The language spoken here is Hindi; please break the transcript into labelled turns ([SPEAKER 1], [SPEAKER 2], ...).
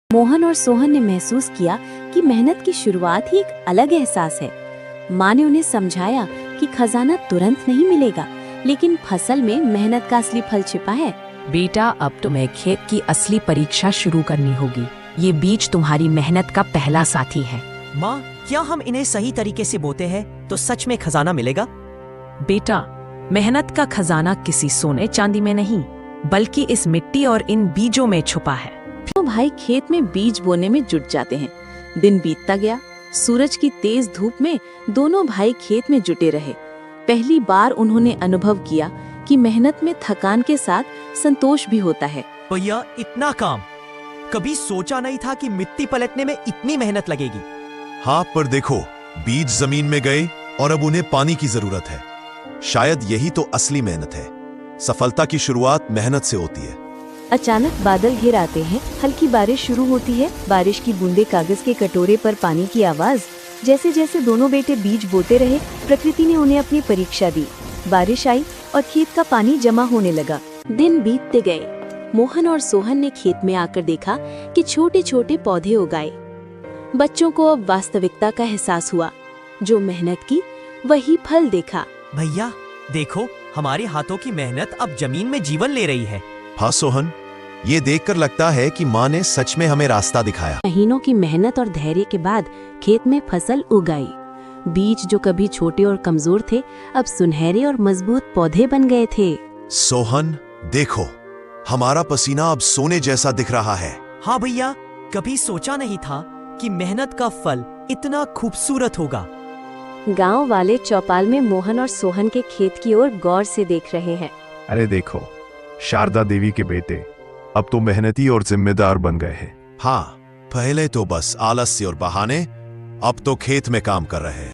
[SPEAKER 1] मोहन और सोहन ने महसूस किया कि मेहनत की शुरुआत ही एक अलग एहसास है। माँ ने उन्हें समझाया कि खजाना तुरंत नहीं मिलेगा, लेकिन फसल में मेहनत का असली फल छिपा है।
[SPEAKER 2] बेटा, अब तुम्हें खेत की असली परीक्षा शुरू करनी होगी। ये बीज तुम्हारी मेहनत का पहला साथी है।
[SPEAKER 3] माँ, क्या हम इन्हें सही तरीके से बोते हैं तो सच में खजाना मिलेगा?
[SPEAKER 2] बेटा, मेहनत का खजाना किसी सोने चांदी में नहीं, बल्कि इस मिट्टी और इन बीजों में छुपा है।
[SPEAKER 1] तो भाई खेत में बीज बोने में जुट जाते हैं। दिन बीतता गया। सूरज की तेज धूप में दोनों भाई खेत में जुटे रहे। पहली बार उन्होंने अनुभव किया कि मेहनत में थकान के साथ संतोष भी होता है।
[SPEAKER 3] भैया, इतना काम कभी सोचा नहीं था कि मिट्टी पलटने में इतनी मेहनत लगेगी।
[SPEAKER 4] हाँ, पर देखो, बीज जमीन में गए और अब उन्हें पानी की जरूरत है। शायद यही तो असली मेहनत है। सफलता की शुरुआत मेहनत से होती है।
[SPEAKER 1] अचानक बादल घिर आते हैं। हल्की बारिश शुरू होती है। बारिश की बूंदें कागज के कटोरे पर पानी की आवाज। जैसे जैसे दोनों बेटे बीज बोते रहे, प्रकृति ने उन्हें अपनी परीक्षा दी। बारिश आई और खेत का पानी जमा होने लगा। दिन बीतते गए। मोहन और सोहन ने खेत में आकर देखा कि छोटे छोटे पौधे उगाए। बच्चों को अब वास्तविकता का एहसास हुआ। जो मेहनत की वही फल देखा।
[SPEAKER 3] भैया देखो, हमारे हाथों की मेहनत अब जमीन में जीवन ले रही है।
[SPEAKER 4] हाँ सोहन, ये देखकर लगता है कि माँ ने सच में हमें रास्ता दिखाया।
[SPEAKER 1] महीनों की मेहनत और धैर्य के बाद खेत में फसल उगाई। बीज जो कभी छोटे और कमजोर थे, अब सुनहरे और मजबूत पौधे बन गए थे।
[SPEAKER 4] सोहन देखो, हमारा पसीना अब सोने जैसा दिख रहा है।
[SPEAKER 3] हाँ भैया, कभी सोचा नहीं था कि मेहनत का फल इतना खूबसूरत होगा।
[SPEAKER 1] गांव वाले चौपाल में मोहन और सोहन के खेत की ओर गौर से देख रहे हैं।
[SPEAKER 5] अरे देखो, शारदा देवी के बेटे अब तो मेहनती और जिम्मेदार बन गए हैं।
[SPEAKER 4] हाँ, पहले तो बस आलस्य और बहाने, अब तो खेत में काम कर रहे हैं।